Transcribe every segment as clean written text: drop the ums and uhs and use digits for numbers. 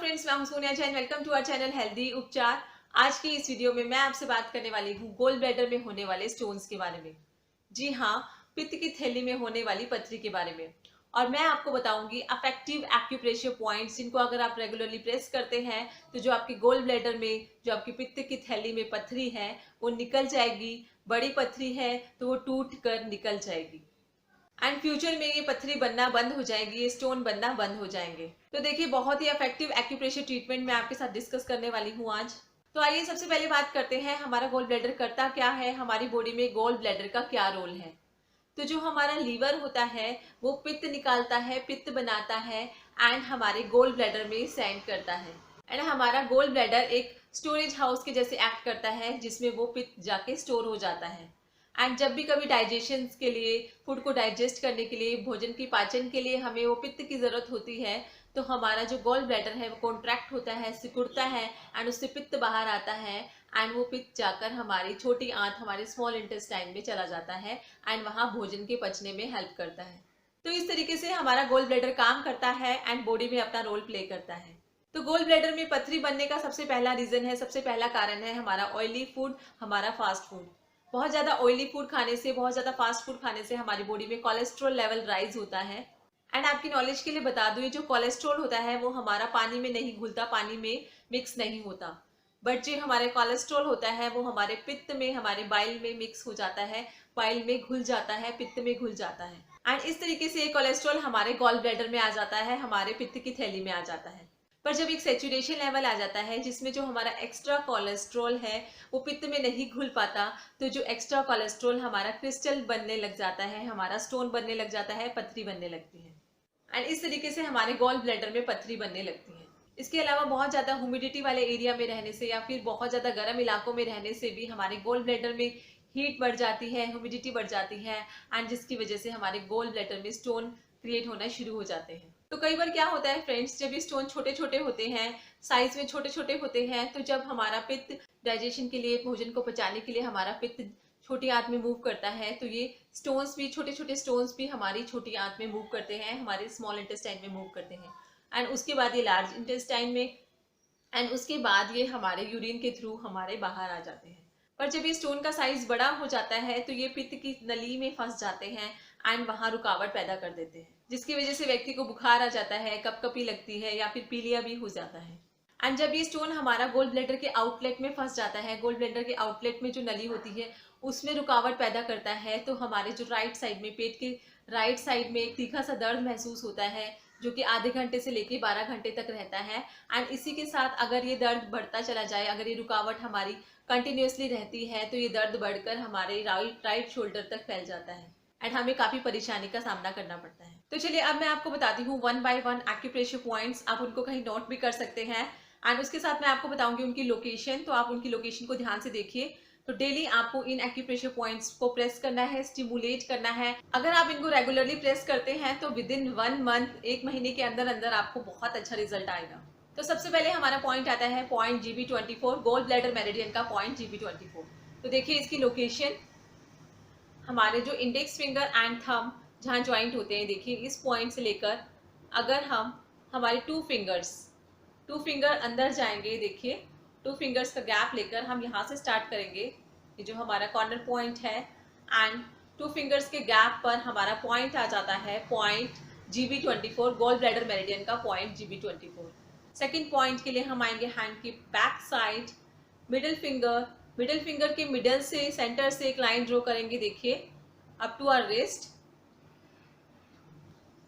Friends, मैं हूं Sonia Jain. Welcome to our channel healthy Upchaar. आज की इस वीडियो में मैं आपसे बात करने वाली हूं गोल ब्लैडर में होने वाले स्टोन्स के बारे में। जी हाँ, पित्त की थैली में होने वाली पथरी के बारे में। और मैं आपको बताऊंगी अफेक्टिव एक्यूप्रेशर पॉइंट्स, जिनको अगर आप रेगुलरली प्रेस करते हैं तो जो आपके गोल ब्लैडर में, जो आपकी पित्त की थैली में पथरी है वो निकल जाएगी। बड़ी पथरी है तो वो टूट कर निकल जाएगी एंड फ्यूचर में ये पथरी बनना बंद हो जाएगी, ये स्टोन बनना बंद हो जाएंगे। तो देखिए, बहुत ही इफेक्टिव एक्यूप्रेशर ट्रीटमेंट मैं आपके साथ डिस्कस करने वाली हूँ आज। तो आइए सबसे पहले बात करते हैं हमारा गोल ब्लैडर करता क्या है, हमारी बॉडी में गोल ब्लैडर का क्या रोल है। तो जो हमारा लीवर होता है वो पित्त निकालता है, पित्त बनाता है एंड हमारे गोल ब्लैडर में सेंड करता है। एंड हमारा गोल ब्लैडर एक स्टोरेज हाउस के जैसे एक्ट करता है, जिसमें वो पित्त जाके स्टोर हो जाता है। एंड जब भी कभी डाइजेशन के लिए, फूड को डाइजेस्ट करने के लिए, भोजन की पाचन के लिए हमें वो पित्त की जरूरत होती है, तो हमारा जो गोल ब्लैडर है वो कॉन्ट्रैक्ट होता है, सिकुड़ता है एंड उससे पित्त बाहर आता है। एंड वो पित्त जाकर हमारी छोटी आंत, हमारे स्मॉल इंटेस्टाइन में चला जाता है एंड वहाँ भोजन के पचने में हेल्प करता है। तो इस तरीके से हमारा गोल ब्लैडर काम करता है एंड बॉडी में अपना रोल प्ले करता है। तो गोल ब्लैडर में पथरी बनने का सबसे पहला रीजन है, सबसे पहला कारण है हमारा ऑयली फूड, हमारा फास्ट फूड। बहुत ज्यादा ऑयली फूड खाने से, बहुत ज्यादा फास्ट फूड खाने से हमारी बॉडी में कोलेस्ट्रॉल लेवल राइज होता है। एंड आपकी नॉलेज के लिए बता दूं, ये जो कोलेस्ट्रॉल होता है वो हमारा पानी में नहीं घुलता, पानी में मिक्स नहीं होता। बट जो हमारे कोलेस्ट्रॉल होता है वो हमारे पित्त में, हमारे बाइल में मिक्स हो जाता है, बाइल में घुल जाता है, पित्त में घुल जाता है। एंड इस तरीके से ये कोलेस्ट्रॉल हमारे गॉल ब्लैडर में आ जाता है, हमारे पित्त की थैली में आ जाता है। पर जब एक सेचुरेशन लेवल आ जाता है जिसमें जो हमारा एक्स्ट्रा कोलेस्ट्रॉल है वो पित्त में नहीं घुल पाता, तो जो एक्स्ट्रा कोलेस्ट्रॉल हमारा क्रिस्टल बनने लग जाता है, हमारा स्टोन बनने लग जाता है, पथरी बनने लगती है। एंड इस तरीके से हमारे गॉल ब्लैडर में पथरी बनने लगती है। इसके अलावा बहुत ज़्यादा ह्यूमिडिटी वाले एरिया में रहने से या फिर बहुत ज़्यादा गर्म इलाकों में रहने से भी हमारे गोल ब्लैडर में हीट बढ़ जाती है, ह्यूमिडिटी बढ़ जाती है एंड जिसकी वजह से हमारे गोल ब्लैडर में स्टोन क्रिएट होना शुरू हो जाते हैं। तो कई बार क्या होता है फ्रेंड्स, जब ये स्टोन छोटे छोटे होते हैं, साइज में छोटे छोटे होते हैं, तो जब हमारा पित्त डाइजेशन के लिए, भोजन को पचाने के लिए हमारा पित्त छोटी आंत में मूव करता है, तो ये स्टोन्स भी, छोटे छोटे स्टोन्स भी हमारी छोटी आंत में मूव करते हैं, हमारे स्मॉल इंटेस्टाइन में मूव करते हैं एंड उसके बाद ये लार्ज इंटेस्टाइन में, एंड उसके बाद ये हमारे यूरिन के थ्रू हमारे बाहर आ जाते हैं। पर जब ये स्टोन का साइज बड़ा हो जाता है तो ये पित्त की नली में फंस जाते हैं एंड वहां रुकावट पैदा कर देते हैं, जिसकी वजह से व्यक्ति को बुखार आ जाता है, कपकपी लगती है या फिर पीलिया भी हो जाता है। एंड जब ये स्टोन हमारा गोल ब्लैडर के आउटलेट में फंस जाता है, गोल ब्लैडर के आउटलेट में जो नली होती है उसमें रुकावट पैदा करता है, तो हमारे जो राइट साइड में, पेट के राइट साइड में एक तीखा सा दर्द महसूस होता है, जो कि आधे घंटे से लेके 12 घंटे तक रहता है। एंड इसी के साथ अगर ये दर्द बढ़ता चला जाए, अगर ये रुकावट हमारी कंटिन्यूसली रहती है, तो ये दर्द बढ़कर हमारे राइट शोल्डर तक फैल जाता है एंड हमें काफी परेशानी का सामना करना पड़ता है। तो चलिए अब मैं आपको बताती हूँ one by one acupressure points, आप उनको कहीं नोट भी कर सकते हैं एंड उसके साथ मैं आपको बताऊंगी उनकी लोकेशन, तो आप उनकी लोकेशन को ध्यान से देखिए। तो डेली आपको इन एक्यूप्रेशर पॉइंट्स को प्रेस करना है, स्टिमुलेट करना है। अगर आप इनको रेगुलरली प्रेस करते हैं तो विद इन 1 मंथ, 1 महीने के अंदर अंदर आपको बहुत अच्छा रिजल्ट आएगा। तो सबसे पहले हमारा पॉइंट आता है point GB24, gall bladder meridian का पॉइंट GB24। तो देखिए इसकी लोकेशन, हमारे जो इंडेक्स फिंगर एंड थंब जहाँ ज्वाइंट होते हैं, देखिए इस पॉइंट से लेकर अगर हम हमारे टू फिंगर अंदर जाएंगे, देखिए 2 फिंगर्स का गैप लेकर हम यहाँ से स्टार्ट करेंगे, ये जो हमारा कॉर्नर पॉइंट है, एंड 2 फिंगर्स के गैप पर हमारा पॉइंट आ जाता है point GB24, gall bladder meridian का पॉइंट GB24। सेकेंड पॉइंट के लिए हम आएंगे हैंड की बैक साइड, मिडिल फिंगर के मिडल से, सेंटर से एक लाइन ड्रॉ करेंगे, देखिए अप टू आवर रिस्ट।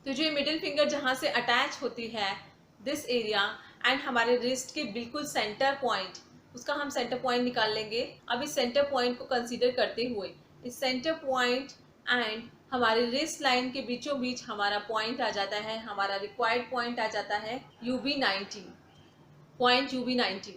तो जो मिडिल फिंगर जहाँ से अटैच होती है, दिस एरिया, एंड हमारे रिस्ट के बिल्कुल सेंटर पॉइंट, उसका हम सेंटर पॉइंट निकाल लेंगे। अब इस सेंटर पॉइंट को कंसीडर करते हुए इस सेंटर पॉइंट एंड हमारे रिस्ट लाइन के बीचों बीच हमारा पॉइंट आ जाता है, हमारा रिक्वायर्ड पॉइंट आ जाता है UB90, पॉइंट UB90।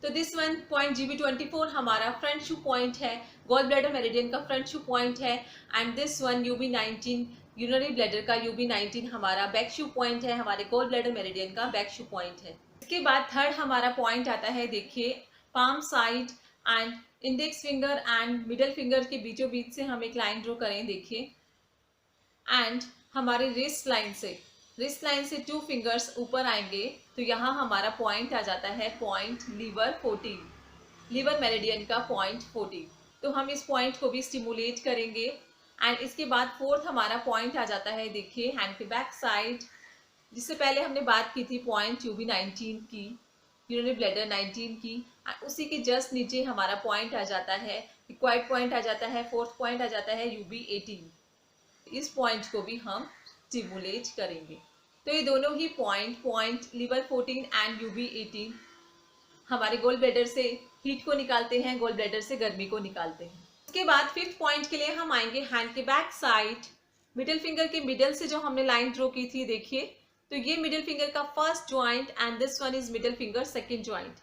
तो दिस वन पॉइंट GB24 हमारा फ्रंट शू पॉइंट है, गोल ब्लैडर मेरिडियन का फ्रंट शू पॉइंट है, and this one UB19, urinary bladder का UB19 हमारा बैक शू पॉइंट है, हमारे गोल ब्लैडर मेरिडियन का बैक शू पॉइंट है। इसके बाद थर्ड हमारा पॉइंट आता है, देखिए palm side and index finger and middle finger के बीचों बीच से हम एक लाइन ड्रॉ करें, देखिए, एंड हमारे रिस्ट लाइन से 2 फिंगर्स ऊपर आएंगे तो यहाँ हमारा पॉइंट आ जाता है पॉइंट लीवर 14, लीवर मेरिडियन का पॉइंट 14। तो हम इस पॉइंट को भी स्टिमुलेट करेंगे। एंड इसके बाद फोर्थ हमारा पॉइंट आ जाता है, देखिए हैंड के बैक साइड, जिससे पहले हमने बात की थी पॉइंट यूबी 19 की, यूरिनरी ब्लैडर 19 की। उसी के जस्ट नीचे हमारा पॉइंट आ जाता है, रिक्वायर्ड पॉइंट आ जाता है, फोर्थ पॉइंट आ जाता है यूबी 18। इस पॉइंट को भी हम स्टिमुलेट करेंगे। तो ये दोनों ही पॉइंट लीवर 14 एंड यूबी 18 हमारे गोल ब्लैडर से हीट को निकालते हैं, गोल ब्लैडर से गर्मी को निकालते हैं। उसके बाद फिफ्थ पॉइंट के लिए हम आएंगे हैंड के बैक साइड, मिडिल फिंगर के मिडिल से जो हमने लाइन ड्रॉ की थी, देखिए तो ये मिडिल फिंगर का first joint and this one is middle finger second joint.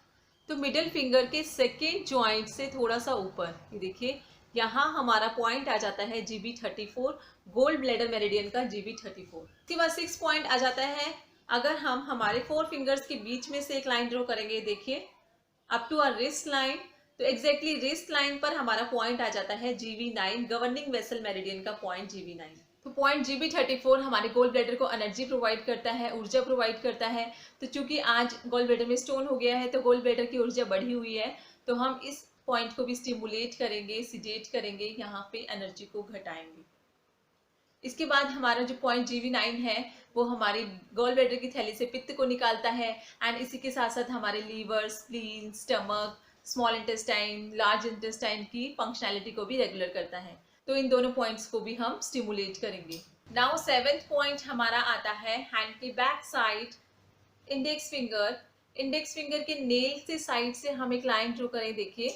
तो मिडिल फिंगर के सेकेंड ज्वाइंट से थोड़ा सा ऊपर, ये देखिए यहाँ हमारा पॉइंट आ जाता है GB34, गोल्ड ब्लैडर मेरिडियन का GB34। इसके बाद सिक्स पॉइंट आ जाता है, अगर हम हमारे 4 फिंगर्स के बीच में से एक लाइन ड्रॉ करेंगे, देखिए up to our wrist line, तो एग्जैक्टली रिस्ट लाइन पर हमारा पॉइंट आ जाता है GB9, गवर्निंग वेसल मेरिडियन का पॉइंट GB9। तो पॉइंट GB34 हमारे गोल ब्लैडर को एनर्जी प्रोवाइड करता है, ऊर्जा प्रोवाइड करता है। तो चूंकि आज गोल ब्लैडर में स्टोन हो गया है तो गोल ब्लैडर की ऊर्जा बढ़ी हुई है, तो हम इस पॉइंट को भी स्टिमुलेट करेंगे, सिडेट करेंगे, यहाँ पे एनर्जी को घटाएंगे। इसके बाद हमारा जो पॉइंट GB9 है वो हमारी गोल ब्लैडर की थैली से पित्त को निकालता है एंड इसी के साथ साथ हमारे liver, spleen, stomach, small intestine, large intestine की फंक्शनैलिटी को भी रेगुलर करता है। तो इन दोनों पॉइंट्स को भी हम स्टिमुलेट करेंगे। नाउ सेवेंथ पॉइंट हमारा आता है हैंड के back side, index finger. Index finger के नेल से साइड से हम एक लाइन ड्रॉ करें, देखिए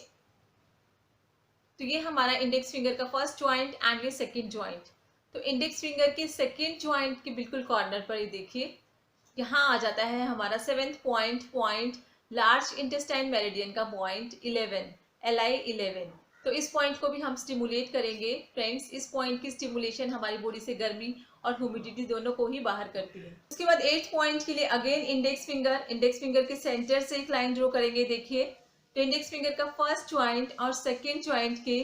तो ये हमारा इंडेक्स फिंगर का फर्स्ट ज्वाइंट एंड ये सेकेंड ज्वाइंट। तो इंडेक्स फिंगर के सेकेंड ज्वाइंट के बिल्कुल कॉर्नर पर ये देखिए यहाँ आ जाता है हमारा seventh point large intestine meridian का पॉइंट 11, LI11। तो इस पॉइंट को भी हम स्टिमुलेट करेंगे। फ्रेंड्स, इस पॉइंट की स्टिमुलेशन हमारी बॉडी से गर्मी और ह्यूमिडिटी दोनों को ही बाहर करती है। उसके बाद 8th पॉइंट के लिए अगेन इंडेक्स फिंगर के सेंटर से एक लाइन ड्रॉ करेंगे, देखिए तो इंडेक्स फिंगर का फर्स्ट ज्वाइंट और सेकेंड ज्वाइंट के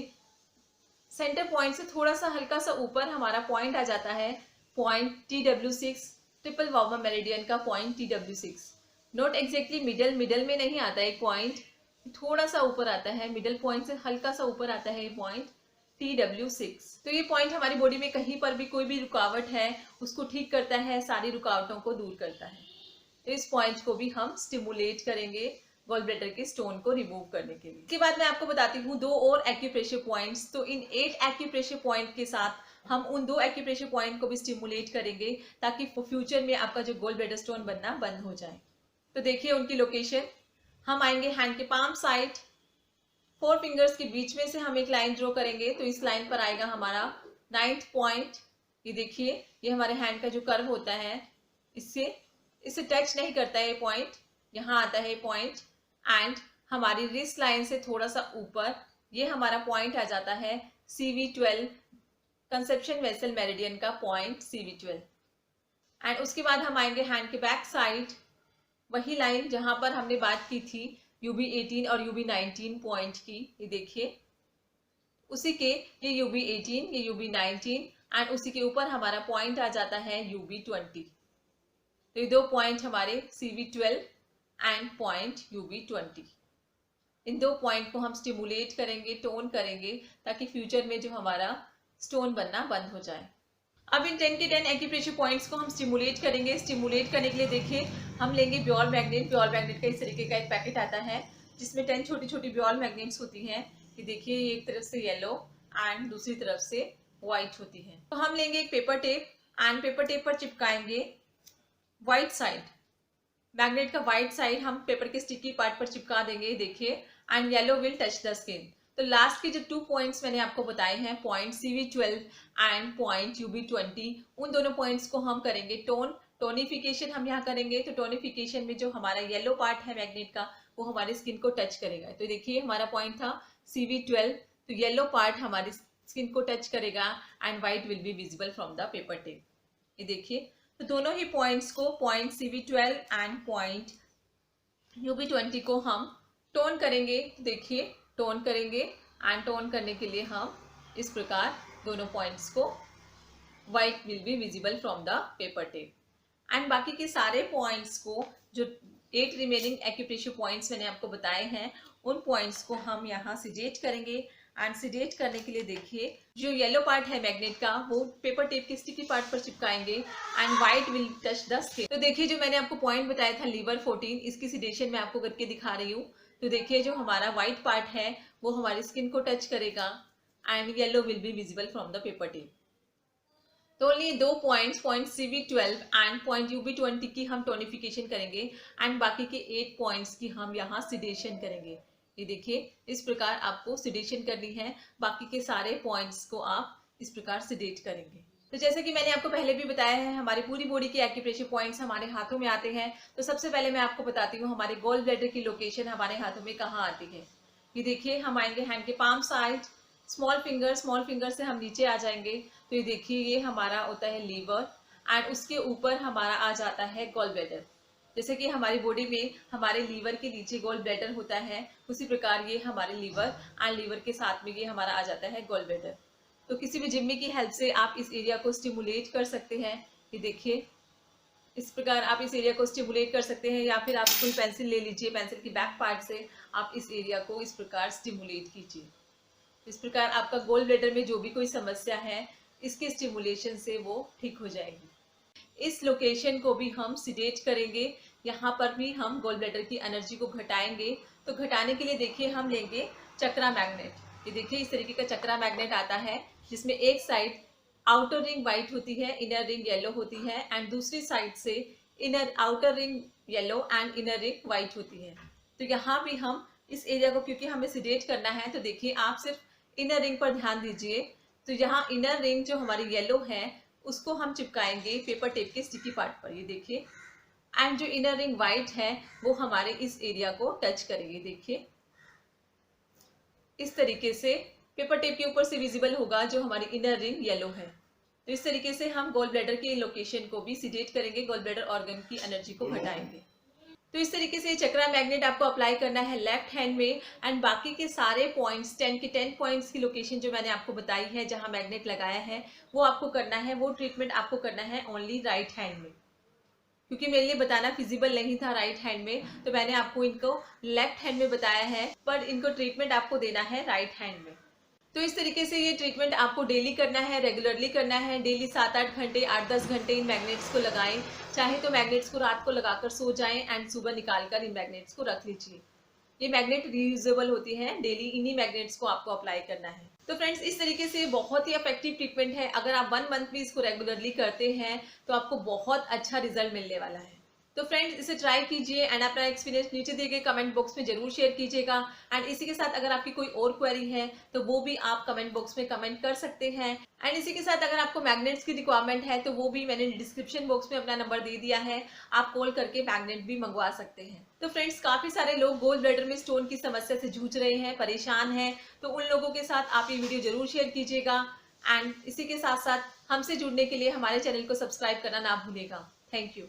सेंटर पॉइंट से थोड़ा सा हल्का सा ऊपर हमारा पॉइंट आ जाता है point TW6, triple warmer meridian का point TW6। Not exactly middle में नहीं आता है पॉइंट, थोड़ा सा ऊपर आता है, मिडल पॉइंट से हल्का सा ऊपर आता है पॉइंट TW6। तो ये पॉइंट हमारी बॉडी में कहीं पर भी कोई भी रुकावट है उसको ठीक करता है, सारी रुकावटों को दूर करता है। तो इस पॉइंट को भी हम स्टिमुलेट करेंगे गॉल ब्लैडर के स्टोन को रिमूव करने के लिए। इसके बाद मैं आपको बताती हूँ 2 और एक्यूप्रेशर पॉइंट्स। तो इन 8 एक्यूप्रेशर पॉइंट के साथ हम उन 2 एक्यूप्रेशर पॉइंट को भी स्टिमुलेट करेंगे ताकि फ्यूचर में आपका जो गोल ब्लैडर स्टोन बनना बंद हो जाए। तो देखिए उनकी लोकेशन, हम आएंगे हैंड के पाम साइड, 4 फिंगर्स के बीच में से हम एक लाइन ड्रॉ करेंगे। तो इस लाइन पर आएगा हमारा 9th पॉइंट। ये देखिए ये हमारे हैंड का जो कर्व होता है इससे टच नहीं करता है ये पॉइंट, यहाँ आता है पॉइंट एंड हमारी रिस्ट लाइन से थोड़ा सा ऊपर ये हमारा पॉइंट आ जाता है CV12, कंसेप्शन वेसल मेरिडियन का पॉइंट CV12। एंड उसके बाद हम आएंगे हैंड के बैक साइड, वही लाइन जहां पर हमने बात की थी UB18 और UB19 पॉइंट की, ये देखिए उसी के ये UB18, ये UB19 एंड उसी के ऊपर हमारा पॉइंट आ जाता है UB20। तो ये 2 पॉइंट हमारे CV12 and point UB20। In 2 point को हम स्टिमुलेट करेंगे, टोन करेंगे ताकि फ्यूचर में जो हमारा स्टोन बनना बंद हो जाए। अब इन 10 के 10 एक्यूप्रेशर पॉइंट्स को हम स्टिमुलेट करेंगे। स्टिमुलेट करने के लिए देखिए हम लेंगे ब्योर मैग्नेट का इस तरीके का एक पैकेट आता है जिसमें 10 छोटी छोटी ब्योर मैग्नेट्स होती हैं। ये देखिए एक तरफ से येलो एंड दूसरी तरफ से व्हाइट होती है। तो हम लेंगे एक paper tape and paper tape पर चिपकाएंगे व्हाइट साइड, मैग्नेट का व्हाइट साइड हम पेपर के स्टिकी पार्ट पर चिपका देंगे, देखिए and yellow will touch the skin. तो लास्ट के जो 2 पॉइंट्स मैंने आपको बताए हैं point CV12 and point UB20, उन दोनों पॉइंट्स को हम करेंगे टोनिफिकेशन हम यहाँ करेंगे। तो टोनिफिकेशन में जो हमारा येलो पार्ट है मैग्नेट का वो हमारी स्किन को टच करेगा। तो देखिए हमारा पॉइंट था CV12, तो येलो पार्ट हमारी स्किन को टच करेगा and white will be visible from the paper tape. ये देखिए तो दोनों ही पॉइंट्स को point CV12 and point UB20 को हम टोन करेंगे। देखिए टोन करेंगे एंड टोन करने के लिए हम इस प्रकार दोनों पॉइंट्स को white will be visible from the paper tape and बाकी के सारे पॉइंट्स को, जो 8 रिमेनिंग एक्यूप्रेशर पॉइंट्स मैंने आपको बताए हैं, उन पॉइंट्स को हम यहाँ सिडेट करेंगे। एंड सिडेट करने के लिए देखिए, जो येलो पार्ट है मैग्नेट का वो पेपर टेप के स्टिकी पार्ट पर चिपकाएंगे and white will touch the skin. तो देखिए, जो मैंने आपको पॉइंट बताया था लीवर 14, इसकी सिडेशन मैं आपको करके दिखा रही हूँ। तो देखिए, जो हमारा व्हाइट पार्ट है वो हमारी स्किन को टच करेगा and yellow will be visible from the paper tape. तो only 2 points, point CV12 and point UB20 की हम टोनिफिकेशन करेंगे एंड बाकी के 8 पॉइंट्स की हम यहाँ सिडेशन करेंगे। ये देखिए, इस प्रकार आपको सिडेशन करनी है। बाकी के सारे पॉइंट्स को आप इस प्रकार सिडेट करेंगे। तो जैसे कि मैंने आपको पहले भी बताया है, हमारी पूरी बॉडी के एक्यूप्रेशर पॉइंट्स हमारे हाथों में आते हैं। तो सबसे पहले मैं आपको बताती हूँ हमारे गॉल ब्लैडर की लोकेशन हमारे हाथों में कहाँ आती है। ये देखिए, हम आएंगे हैंड के पाम साइड, स्मॉल फिंगर से हम नीचे आ जाएंगे। तो ये देखिए, ये हमारा होता है लीवर एंड उसके ऊपर हमारा आ जाता है गॉल ब्लैडर। जैसे कि हमारी बॉडी में हमारे लीवर के नीचे गॉल ब्लैडर होता है, उसी प्रकार ये हमारे लीवर एंड लीवर के साथ में ये हमारा आ जाता है गॉल ब्लैडर। तो किसी भी जिम्मी की हेल्प से आप इस एरिया को स्टिमुलेट कर सकते हैं। ये देखिए, इस प्रकार आप इस एरिया को स्टिमुलेट कर सकते हैं, या फिर आप कोई पेंसिल ले लीजिए, पेंसिल की बैक पार्ट से आप इस एरिया को इस प्रकार स्टिमुलेट कीजिए। इस प्रकार आपका गॉल ब्लैडर में जो भी कोई समस्या है, इसके स्टिमुलेशन से वो ठीक हो जाएगी। इस लोकेशन को भी हम सिडेट करेंगे। यहाँ पर भी हम गॉल ब्लैडर की एनर्जी को घटाएंगे। तो घटाने के लिए देखिए, हम लेंगे चक्रा मैग्नेट। ये देखिए, इस तरीके का चक्रा मैग्नेट आता है, जिसमें एक साइड आउटर रिंग व्हाइट होती है, इनर रिंग येलो होती है एंड दूसरी साइड से inner outer ring yellow and inner ring white होती है। तो यहाँ भी हम इस एरिया को, क्योंकि हमें सिडेट करना है, तो देखिए आप सिर्फ इनर रिंग पर ध्यान दीजिए। तो यहाँ इनर रिंग जो हमारी येलो है उसको हम चिपकाएंगे पेपर टेप के स्टिकी पार्ट पर। ये देखिए, एंड जो इनर रिंग व्हाइट है वो हमारे इस एरिया को टच करेगी। देखिए, इस तरीके से पेपर टेप के ऊपर से विजिबल होगा जो हमारी इनर रिंग येलो है। तो इस तरीके से हम गॉल ब्लैडर के लोकेशन को भी सिडेट करेंगे, गॉल ब्लैडर ऑर्गन की एनर्जी को घटाएंगे। तो इस तरीके से चक्रा मैग्नेट आपको अप्लाई करना है लेफ्ट हैंड में एंड बाकी के सारे पॉइंट्स, 10 पॉइंट्स की लोकेशन जो मैंने आपको बताई है जहां मैग्नेट लगाया है, वो आपको करना है, वो ट्रीटमेंट आपको करना है ओनली राइट हैंड में। क्योंकि मेरे लिए बताना फिजिबल नहीं था राइट हैंड में, तो मैंने आपको इनको लेफ्ट हैंड में बताया है, पर इनको ट्रीटमेंट आपको देना है राइट हैंड में। तो इस तरीके से ये ट्रीटमेंट आपको डेली करना है, रेगुलरली करना है। डेली 7-8 घंटे, 8-10 घंटे इन मैग्नेट्स को लगाएं। चाहे तो मैग्नेट्स को रात को लगाकर सो जाएं एंड सुबह निकालकर इन मैग्नेट्स को रख लीजिए। ये मैग्नेट रीयूजेबल होती है, डेली इन्हीं मैग्नेट्स को आपको अप्लाई करना है। तो फ्रेंड्स, इस तरीके से बहुत ही इफेक्टिव ट्रीटमेंट है। अगर आप 1 मंथ में इसको रेगुलरली करते हैं तो आपको बहुत अच्छा रिजल्ट मिलने वाला है। तो फ्रेंड्स, इसे ट्राई कीजिए एंड अपना एक्सपीरियंस नीचे दिए गए कमेंट बॉक्स में जरूर शेयर कीजिएगा। एंड इसी के साथ अगर आपकी कोई और क्वेरी है तो वो भी आप कमेंट बॉक्स में कमेंट कर सकते हैं। एंड इसी के साथ अगर आपको मैग्नेट्स की रिक्वायरमेंट है तो वो भी मैंने डिस्क्रिप्शन बॉक्स में अपना नंबर दे दिया है, आप कॉल करके मैग्नेट भी मंगवा सकते हैं। तो फ्रेंड्स, काफी सारे लोग गॉल ब्लैडर में स्टोन की समस्या से जूझ रहे हैं, परेशान हैं, तो उन लोगों के साथ आप ये वीडियो जरूर शेयर कीजिएगा। एंड इसी के साथ साथ हमसे जुड़ने के लिए हमारे चैनल को सब्सक्राइब करना ना भूलिएगा। Thank you.